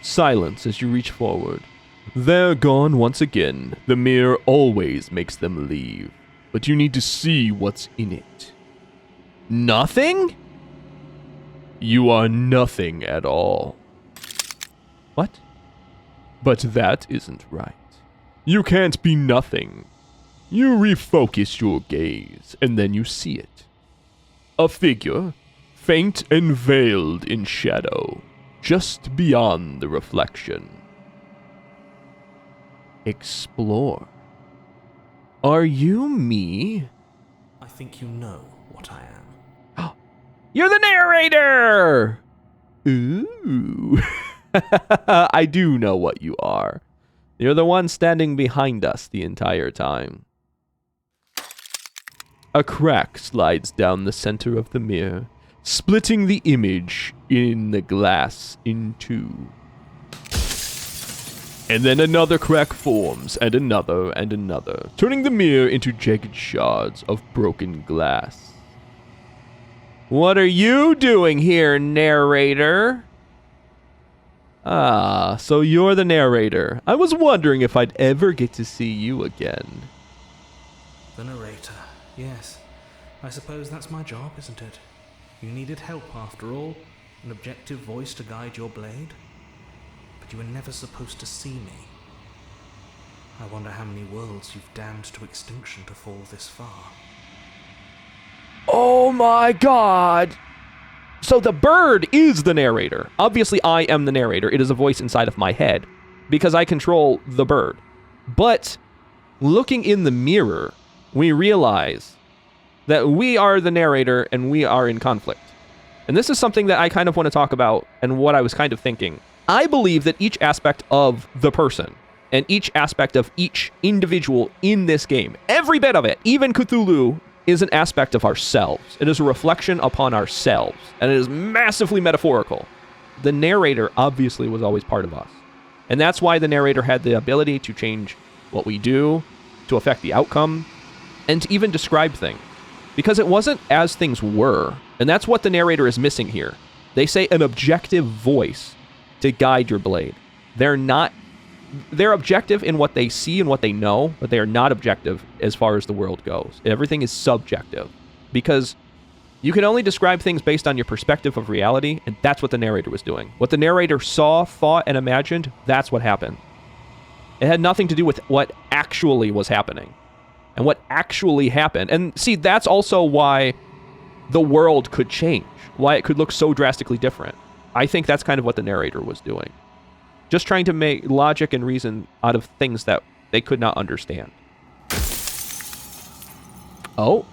Silence as you reach forward. They're gone once again. The mirror always makes them leave. But you need to see what's in it. Nothing? You are nothing at all. What? But that isn't right. You can't be nothing. You refocus your gaze, and then you see it. A figure, faint and veiled in shadow, just beyond the reflection. Explore. Are you me? I think you know what I am. You're the narrator! Ooh. I do know what you are. You're the one standing behind us the entire time. A crack slides down the center of the mirror, splitting the image in the glass in two. And then another crack forms, and another, turning the mirror into jagged shards of broken glass. What are you doing here, narrator? Ah, so you're the narrator. I was wondering if I'd ever get to see you again. The narrator, yes. I suppose that's my job, isn't it? You needed help after all, an objective voice to guide your blade. But you were never supposed to see me. I wonder how many worlds you've damned to extinction to fall this far. Oh my god! So the bird is the narrator. Obviously, I am the narrator. It is a voice inside of my head because I control the bird. But looking in the mirror, we realize that we are the narrator and we are in conflict. And this is something that I kind of want to talk about and what I was kind of thinking. I believe that each aspect of the person and each aspect of each individual in this game, every bit of it, even Cthulhu, is an aspect of ourselves. It is a reflection upon ourselves, and it is massively metaphorical. The narrator obviously was always part of us. And that's why the narrator had the ability to change what we do, to affect the outcome, and to even describe things. Because it wasn't as things were, and that's what the narrator is missing here. They say an objective voice to guide your blade. They're objective in what they see and what they know, but they are not objective as far as the world goes. Everything is subjective because you can only describe things based on your perspective of reality, and that's what the narrator was doing. What the narrator saw, thought, and imagined, that's what happened. It had nothing to do with what actually was happening and what actually happened. And see, that's also why the world could change, why it could look so drastically different. I think that's kind of what the narrator was doing. Just trying to make logic and reason out of things that they could not understand. Oh,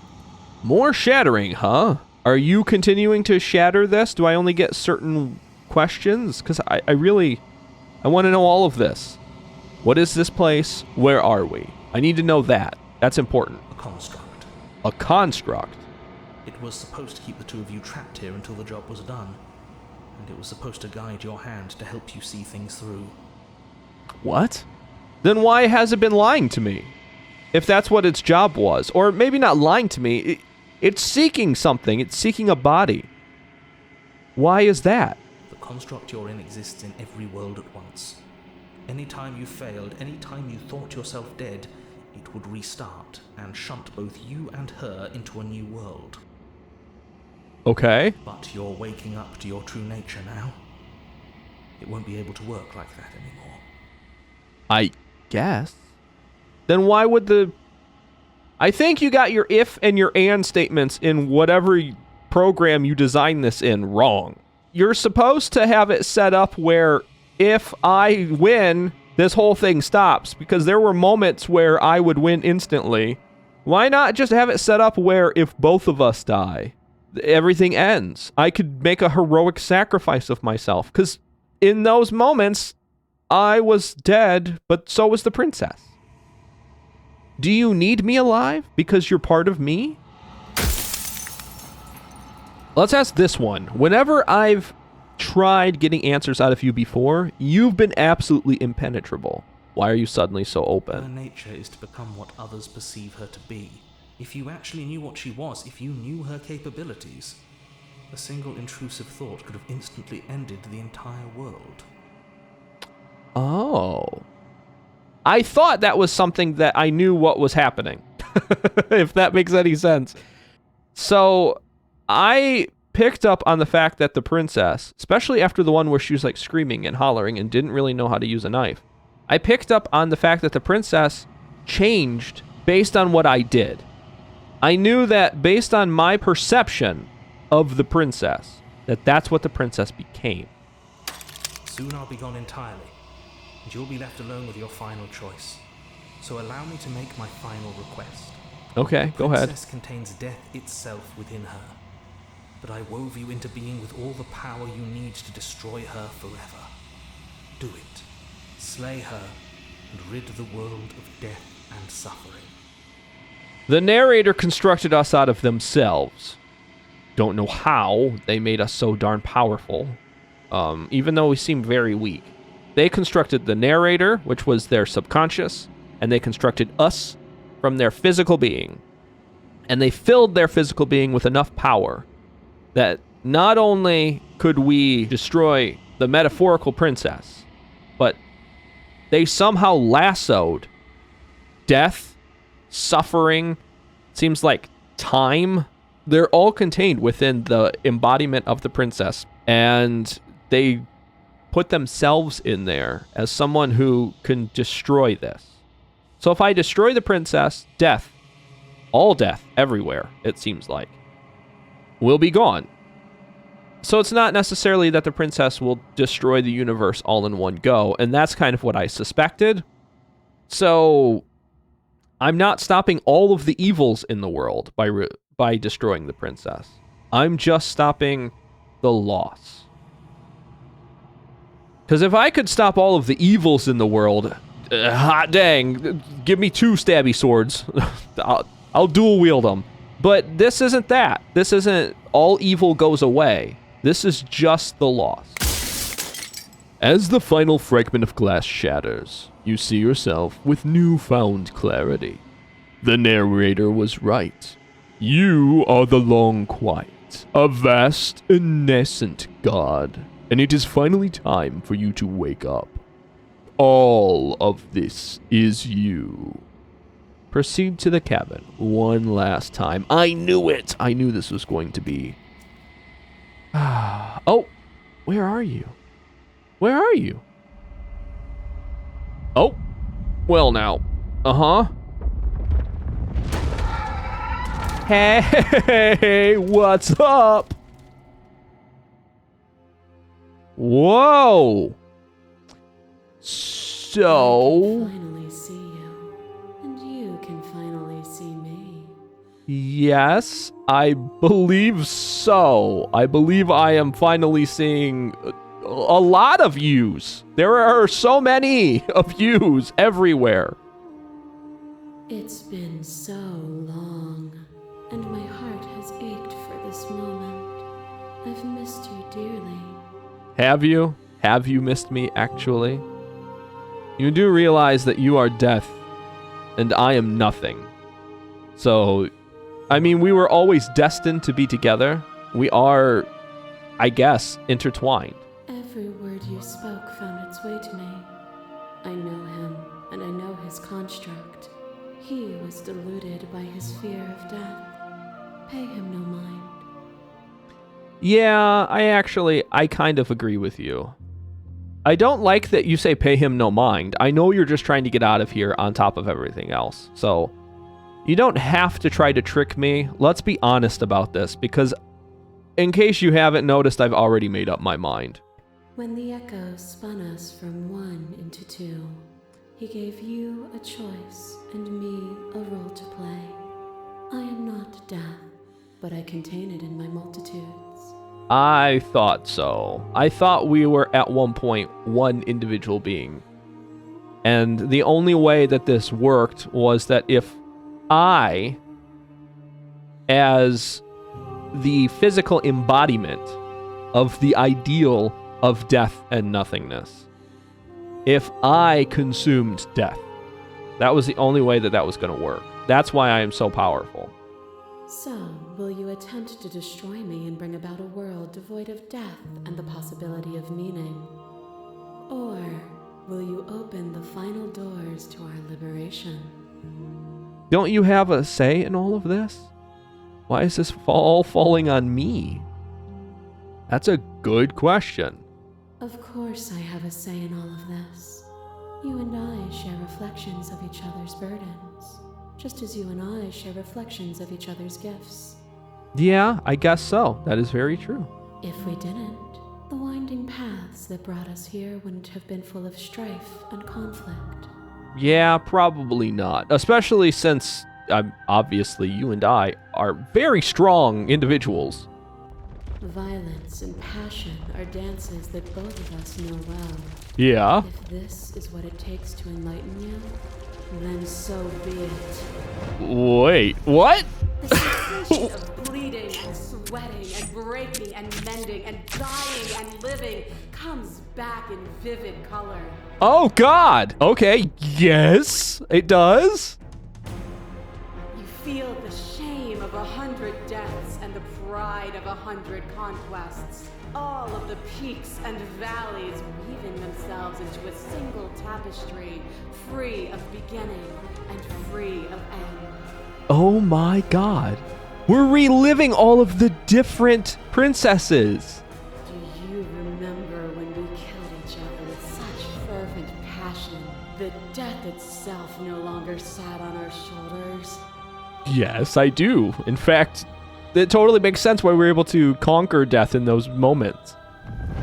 more shattering, huh? Are you continuing to shatter this? Do I only get certain questions? Because I want to know all of this. What is this place? Where are we? I need to know that. That's important. A construct. A construct? It was supposed to keep the two of you trapped here until the job was done. And it was supposed to guide your hand to help you see things through. What? Then why has it been lying to me? If that's what its job was. Or maybe not lying to me. It's seeking something. It's seeking a body. Why is that? The construct you're in exists in every world at once. Any time you failed, any time you thought yourself dead, it would restart and shunt both you and her into a new world. Okay. But you're waking up to your true nature now. It won't be able to work like that anymore. I guess. Then why would the... I think you got your if and your and statements in whatever program you designed this in wrong. You're supposed to have it set up where if I win, this whole thing stops. Because there were moments where I would win instantly. Why not just have it set up where if both of us die, everything ends? I could make a heroic sacrifice of myself. Because in those moments, I was dead, but so was the princess. Do you need me alive because you're part of me? Let's ask this one. Whenever I've tried getting answers out of you before, you've been absolutely impenetrable. Why are you suddenly so Her open? nature is to become what others perceive her to be. If you actually knew what she was, if you knew her capabilities, a single intrusive thought could have instantly ended the entire world. Oh. I thought that was something that I knew what was happening, if that makes any sense. So I picked up on the fact that the princess, especially after the one where she was like screaming and hollering and didn't really know how to use a knife, I picked up on the fact that the princess changed based on what I did. I knew that based on my perception of the princess, that's what the princess became. Soon I'll be gone entirely, and you'll be left alone with your final choice. So allow me to make my final request. Okay, go ahead. The princess contains death itself within her, but I wove you into being with all the power you need to destroy her forever. Do it. Slay her, and rid the world of death and suffering. The narrator constructed us out of themselves. Don't know how they made us so darn powerful, even though we seem very weak. They constructed the narrator, which was their subconscious, and they constructed us from their physical being. And they filled their physical being with enough power that not only could we destroy the metaphorical princess, but they somehow lassoed death, suffering, seems like time. They're all contained within the embodiment of the princess, and they put themselves in there as someone who can destroy this. So if I destroy the princess, death, all death, everywhere, it seems like, will be gone. So it's not necessarily that the princess will destroy the universe all in one go, and that's kind of what I suspected. So I'm not stopping all of the evils in the world by destroying the princess. I'm just stopping the loss. Because if I could stop all of the evils in the world, hot dang, give me 2 stabby swords. I'll dual wield them. But this isn't that. This isn't all evil goes away. This is just the loss. As the final fragment of glass shatters, you see yourself with newfound clarity. The narrator was right. You are the Long Quiet, a vast and nascent god, and it is finally time for you to wake up. All of this is you. Proceed to the cabin one last time. I knew it! I knew this was going to be... Oh, where are you? Where are you? Oh, well now. Uh-huh. Hey, what's up? Whoa. So... I can finally see you, and you can finally see me. Yes, I believe so. I believe I am finally seeing a lot of yous. There are so many of yous everywhere. It's been so long, and my heart has ached for this moment. I've missed you dearly. Have you? Have you missed me, actually? You do realize that you are death, and I am nothing. So, I mean, we were always destined to be together. We are, I guess, intertwined. Every word you spoke found its way to me. I know him, and I know his construct. He was deluded by his fear of death. Pay him no mind. Yeah, I kind of agree with you. I don't like that you say pay him no mind. I know you're just trying to get out of here on top of everything else. So, you don't have to try to trick me. Let's be honest about this, because in case you haven't noticed, I've already made up my mind. When the echoes spun us from 1 into 2, he gave you a choice and me a role to play. I am not death, but I contain it in my multitudes. I thought so. I thought we were at one point one individual being. And the only way that this worked was that if I, as the physical embodiment of the ideal of death and nothingness, if I consumed death, that was the only way that was going to work. That's why I am so powerful. So, will you attempt to destroy me and bring about a world devoid of death and the possibility of meaning? Or will you open open the final doors to our liberation. Don't you have a say in all of this? Why is this all falling on me? That's a good question. Of course I have a say in all of this. You and I share reflections of each other's burdens, just as you and I share reflections of each other's gifts. Yeah, I guess so. That is very true. If we didn't, the winding paths that brought us here wouldn't have been full of strife and conflict. Yeah, probably not. Especially since, obviously, you and I are very strong individuals. Violence and passion are dances that both of us know well. Yeah. If this is what it takes to enlighten you, then so be it. Wait, what? The sensation of bleeding and sweating and breaking and mending and dying and living comes back in vivid color. Oh, God. Okay, yes, it does. You feel the shame of 100 deaths and the pride of 100 conquests. All of the peaks and valleys weaving themselves into a single tapestry, free of beginning and free of end. Oh my God. We're reliving all of the different princesses. Do you remember when we killed each other with such fervent passion that death itself no longer sat on our shoulders? Yes, I do. In fact, it totally makes sense why we're able to conquer death in those moments.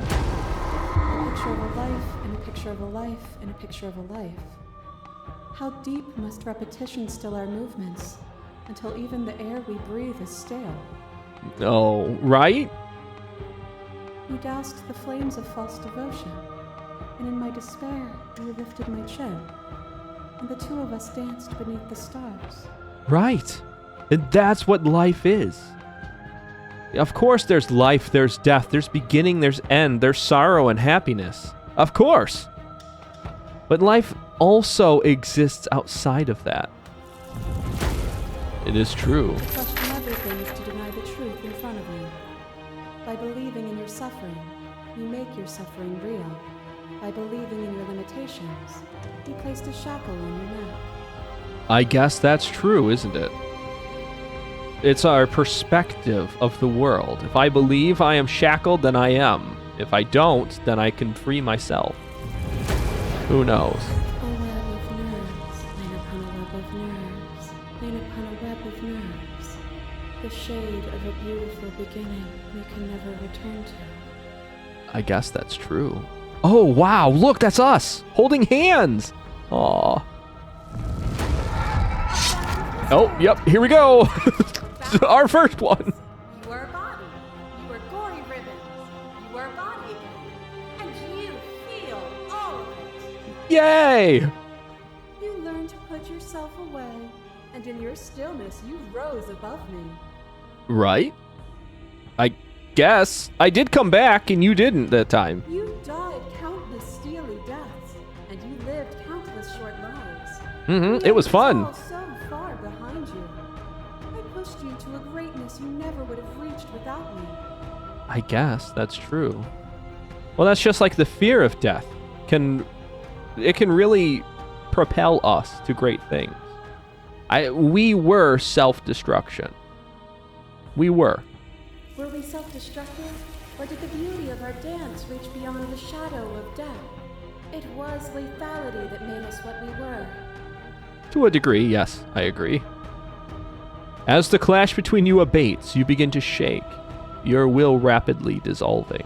A picture of a life and a picture of a life and a picture of a life. How deep must repetition still our movements, until even the air we breathe is stale? Oh, right? You doused the flames of false devotion, and in my despair you lifted my chin, and the two of us danced beneath the stars. Right. And that's what life is. Of course there's life, there's death, there's beginning, there's end, there's sorrow and happiness. Of course. But life also exists outside of that. It is true. To question everything is to deny the truth in front of you. By believing in your suffering, you make your suffering real. By believing in your limitations, you placed a shackle on your neck. I guess that's true, isn't it? It's our perspective of the world. If I believe I am shackled, then I am. If I don't, then I can free myself. Who knows? A web of nerves, line upon a web of nerves, line upon a web of nerves. The shade of a beautiful beginning we can never return to. I guess that's true. Oh, wow, look, that's us! Holding hands! Aw. Oh, yep, here we go! Our first one! You are a body. You are gory ribbons. You are a body again. And you feel all of it. Yay! You learned to put yourself away, and in your stillness you rose above me. Right? I guess. I did come back, and you didn't that time. You died countless steely deaths, and you lived countless short lives. Mm-hmm, it was fun. All so far behind you. I pushed you to a greatness you never would have reached without me. I guess that's true. Well, that's just like the fear of death. It can really propel us to great things. We were self-destruction. We were. Were we self-destructive, or did the beauty of our dance reach beyond the shadow of death? It was lethality that made us what we were. To a degree, yes, I agree. As the clash between you abates, you begin to shake, your will rapidly dissolving.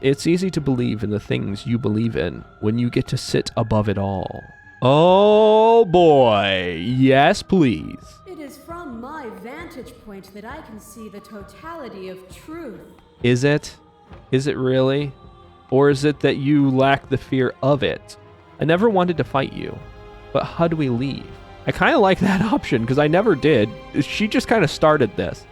It's easy to believe in the things you believe in when you get to sit above it all. Oh boy, yes please. It is from my vantage point that I can see the totality of truth. Is it? Is it really? Or is it that you lack the fear of it? I never wanted to fight you, but how do we leave? I kind of like that option because I never did. She just kind of started this.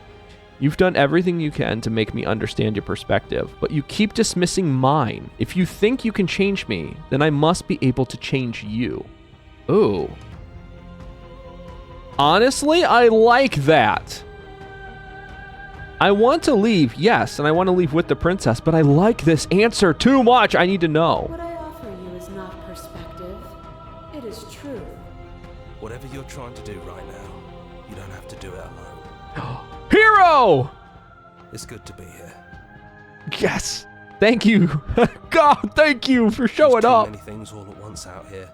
You've done everything you can to make me understand your perspective, but you keep dismissing mine. If you think you can change me, then I must be able to change you. Ooh. Honestly, I like that. I want to leave, yes, and I want to leave with the princess, but I like this answer too much. I need to know. What I offer you is not perspective. Whatever you're trying to do right now, you don't have to do it alone. Hero! It's good to be here. Yes! Thank you! God, thank you for There's showing too up! many things all at once out here.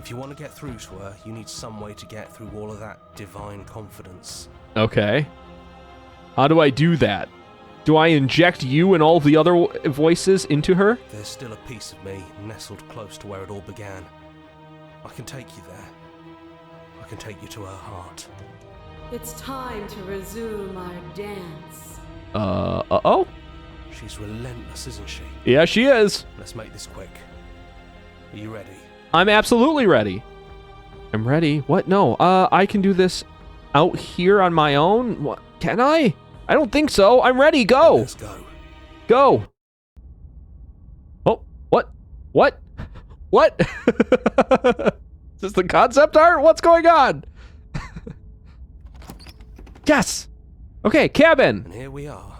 If you want to get through to her, you need some way to get through all of that divine confidence. Okay. How do I do that? Do I inject you and all the other voices into her? There's still a piece of me nestled close to where it all began. I can take you there. I can take you to her heart. It's time to resume our dance. Uh-oh? She's relentless, isn't she? Yeah, she is. Let's make this quick. Are you ready? I'm absolutely ready. I'm ready. What? No. I can do this out here on my own? What? Can I? I don't think so. I'm ready. Go. Let's go. Go. Oh, what? What? What? Is this the concept art? What's going on? Yes. Okay, cabin. And here we are.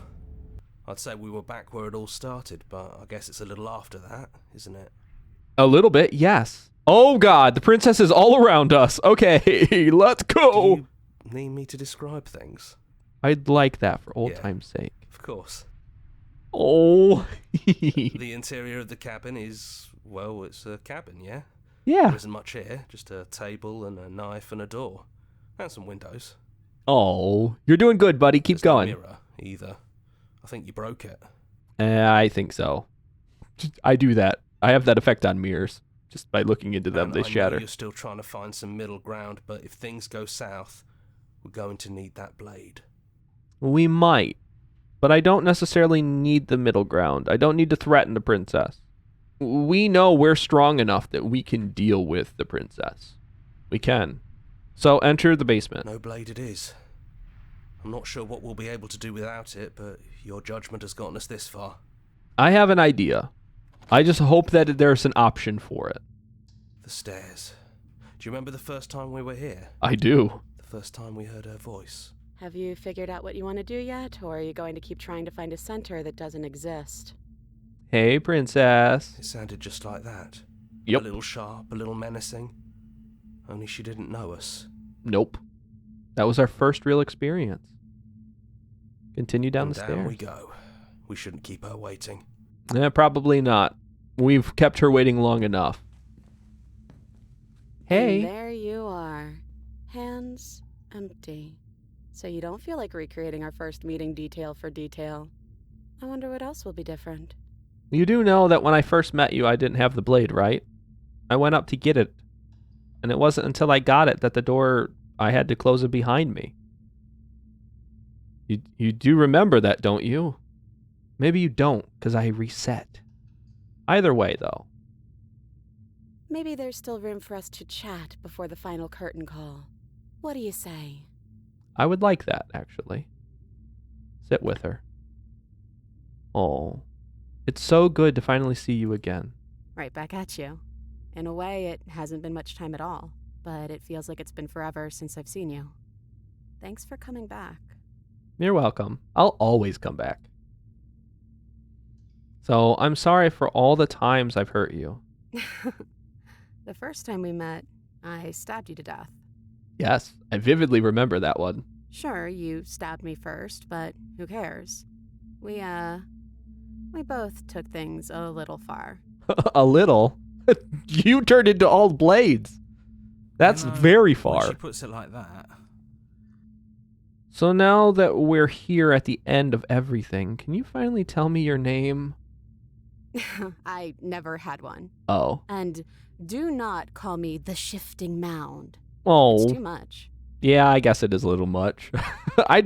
I'd say we were back where it all started, but I guess it's a little after that, isn't it? A little bit, yes. Oh God, the princess is all around us. Okay, let's go. Do you need me to describe things? I'd like that for old Yeah. time's sake. Of course. Oh. The interior of the cabin is, well, it's a cabin, yeah? Yeah. There isn't much here, just a table and a knife and a door. And some windows. Oh, you're doing good, buddy. Keep There's no going. mirror, either. I think you broke it. I think so. I do that. I have that effect on mirrors. Just by looking into them, And they I know shatter. you're still trying to find some middle ground, but if things go south, we're going to need that blade. We might, but I don't necessarily need the middle ground. I don't need to threaten the princess. We know we're strong enough that we can deal with the princess. We can. So enter the basement. No blade it is. I'm not sure what we'll be able to do without it, but your judgment has gotten us this far. I have an idea. I just hope that there's an option for it. The stairs. Do you remember the first time we were here? I do. The first time we heard her voice? Have you figured out what you want to do yet, or are you going to keep trying to find a center that doesn't exist? Hey, princess. It sounded just like that. Yep. A little sharp, a little menacing. Only she didn't know us. Nope. That was our first real experience. Continue down And the down stairs. we go. We shouldn't keep her waiting. Probably not. We've kept her waiting long enough. Hey. And there you are. Hands empty. So you don't feel like recreating our first meeting detail for detail. I wonder what else will be different. You do know that when I first met you, I didn't have the blade, right? I went up to get it. And it wasn't until I got it that the door, I had to close it behind me. You do remember that, don't you? Maybe you don't, because I reset. Either way, though. Maybe there's still room for us to chat before the final curtain call. What do you say? I would like that, actually. Sit with her. Oh, it's so good to finally see you again. Right back at you. In a way, it hasn't been much time at all, but it feels like it's been forever since I've seen you. Thanks for coming back. You're welcome. I'll always come back. So, I'm sorry for all the times I've hurt you. The first time we met, I stabbed you to death. Yes, I vividly remember that one. Sure, you stabbed me first, but who cares? We both took things a little far. A little? You turned into all blades. That's You know, very when far. she puts it like that. So now that we're here at the end of everything, can you finally tell me your name? I never had one. Oh. And do not call me the Shifting Mound. Oh. It's too much. Yeah, I guess it is a little much. I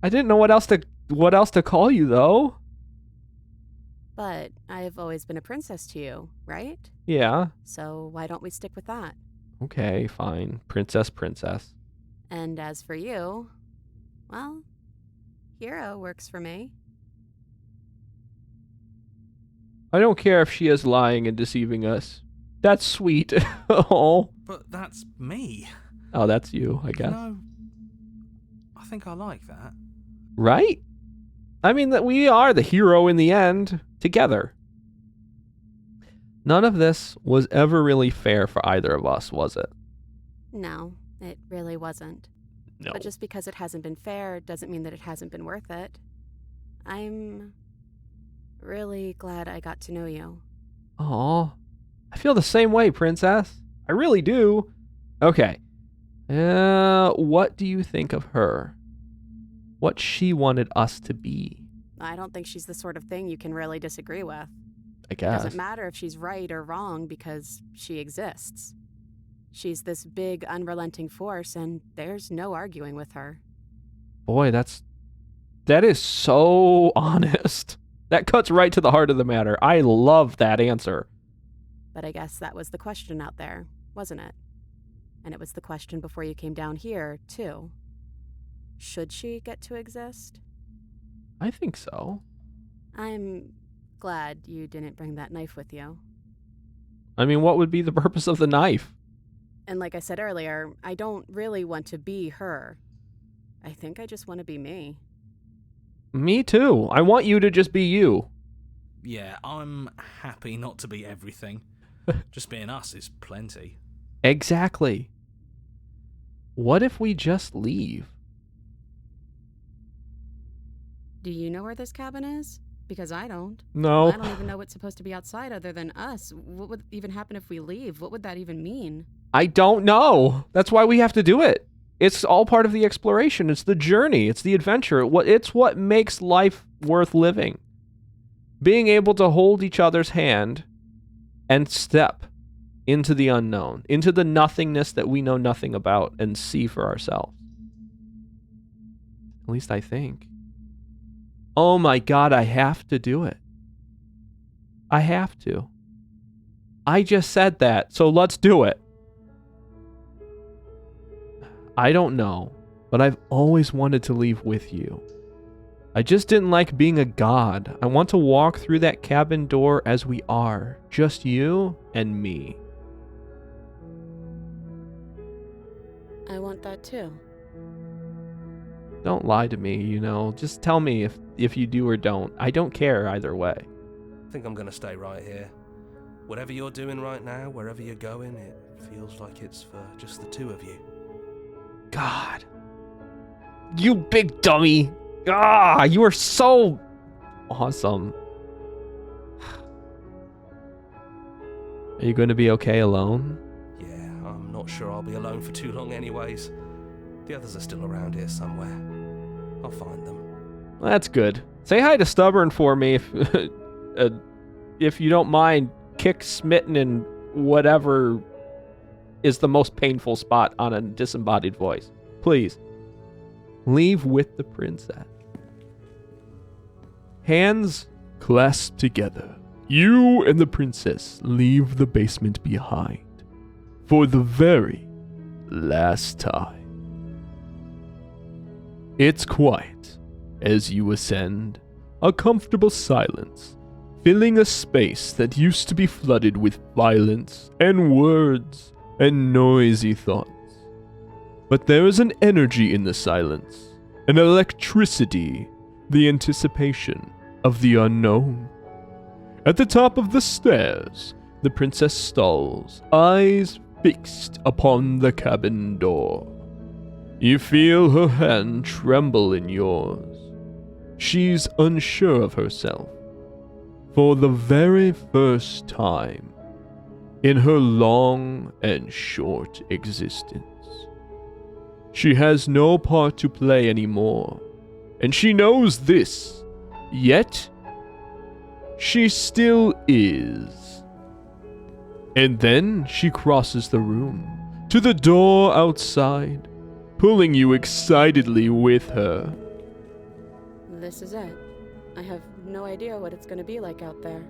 didn't know what else to call you though. But I've always been a princess to you, right? Yeah. So why don't we stick with that? Okay, fine. Princess. And as for you, well, hero works for me. I don't care if she is lying and deceiving us. That's sweet. Oh. But that's me. Oh, that's you, I guess. You know, I think I like that. Right? I mean, that we are the hero in the end, together. None of this was ever really fair for either of us, was it? No, It really wasn't. No. But just because it hasn't been fair doesn't mean that it hasn't been worth it. I'm really glad I got to know you. Aw. I feel the same way, Princess. I really do. Okay. What do you think of her? What she wanted us to be? I don't think she's the sort of thing you can really disagree with. I It guess. doesn't matter if she's right or wrong because she exists. She's this big, unrelenting force, and there's no arguing with her. Boy, that is so honest. That cuts right to the heart of the matter. I love that answer. But I guess that was the question out there, wasn't it? And it was the question before you came down here, too. Should she get to exist? I think so. I'm glad you didn't bring that knife with you. I mean, what would be the purpose of the knife? And like I said earlier, I don't really want to be her. I think I just want to be me. Me too. I want you to just be you. Yeah, I'm happy not to be everything. Just being us is plenty. Exactly. What if we just leave? Do you know where this cabin is? Because I don't. No. I don't even know what's supposed to be outside other than us. What would even happen if we leave? What would that even mean? I don't know. That's why we have to do it. It's all part of the exploration. It's the journey. It's the adventure. It's what makes life worth living. Being able to hold each other's hand and step into the unknown, into the nothingness that we know nothing about, and see for ourselves. At least I think. Oh my God, I have to do it. I have to. I just said that, so let's do it. I don't know, but I've always wanted to leave with you. I just didn't like being a god. I want to walk through that cabin door as we are, just you and me. I want that too. Don't lie to me, just tell me if you do or don't. I don't care either way. I think I'm gonna stay right here. Whatever you're doing right now, wherever you're going, it feels like it's for just the two of you. God. You big dummy. Ah, you are so awesome. Are you going to be okay alone? Yeah, I'm not sure I'll be alone for too long anyways. The others are still around here somewhere. I'll find them. That's good. Say hi to Stubborn for me if you don't mind. Kick Smitten in whatever is the most painful spot on a disembodied voice. Please. Leave with the princess. Hands clasped together. You and the princess leave the basement behind for the very last time. It's quiet as you ascend, a comfortable silence, filling a space that used to be flooded with violence and words and noisy thoughts. But there is an energy in the silence, an electricity, the anticipation of the unknown. At the top of the stairs, the princess stalls, eyes fixed upon the cabin door. You feel her hand tremble in yours. She's unsure of herself. For the very first time in her long and short existence. She has no part to play anymore, and she knows this, yet she still is. And then she crosses the room to the door outside, pulling you excitedly with her. This is it. I have no idea what it's going to be like out there.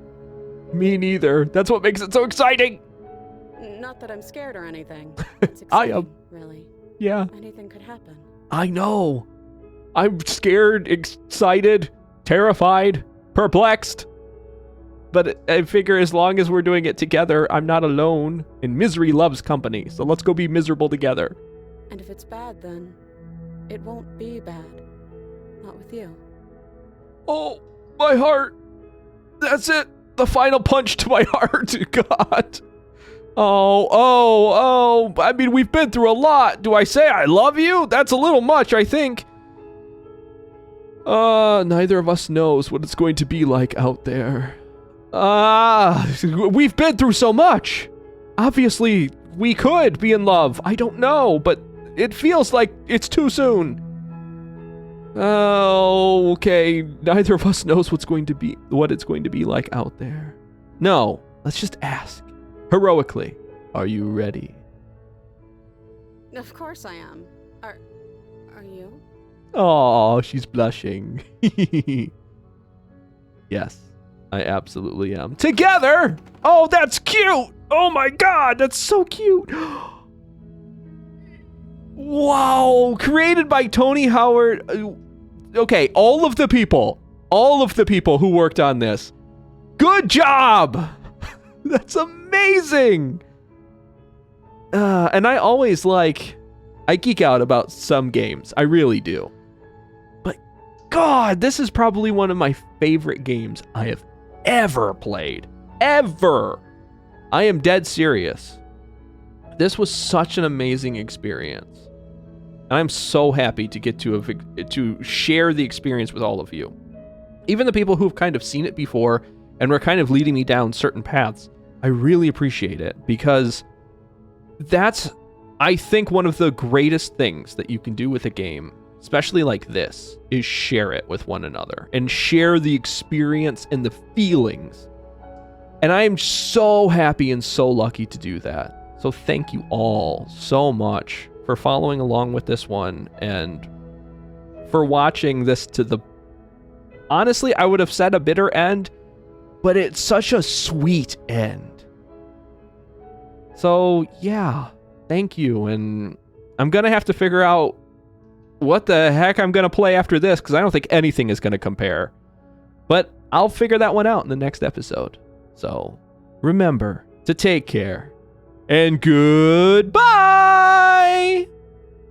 Me neither. That's what makes it so exciting. Not that I'm scared or anything. It's exciting, I am. really. Yeah. Anything could happen. I know. I'm scared, excited, terrified, perplexed. But I figure as long as we're doing it together, I'm not alone. And misery loves company, so let's go be miserable together. And if it's bad, then it won't be bad. Not with you. Oh, my heart. That's it. The final punch to my heart. God. I mean, we've been through a lot. Do I say I love you? That's a little much, I think. Neither of us knows what it's going to be like out there. We've been through so much. Obviously, we could be in love. I don't know, but it feels like it's too soon. Oh, okay. Neither of us knows what it's going to be like out there. No, let's just ask. Heroically. Are you ready? Of course I am. Are you? Oh, she's blushing. Yes, I absolutely am. Together! Oh, that's cute! Oh my god, that's so cute! Wow, created by Tony Howard. Okay, all of the people who worked on this. Good job! That's amazing! And I always I geek out about some games. I really do. But God, this is probably one of my favorite games I have ever played. Ever! I am dead serious. This was such an amazing experience. And I'm so happy to get to share the experience with all of you. Even the people who've kind of seen it before and were kind of leading me down certain paths, I really appreciate it because that's, I think, one of the greatest things that you can do with a game, especially like this, is share it with one another and share the experience and the feelings. And I am so happy and so lucky to do that. So thank you all so much for following along with this one and for watching this to the, honestly, I would have said a bitter end, but it's such a sweet end. So yeah, thank you. And I'm going to have to figure out what the heck I'm going to play after this because I don't think anything is going to compare. But I'll figure that one out in the next episode. So remember to take care and goodbye.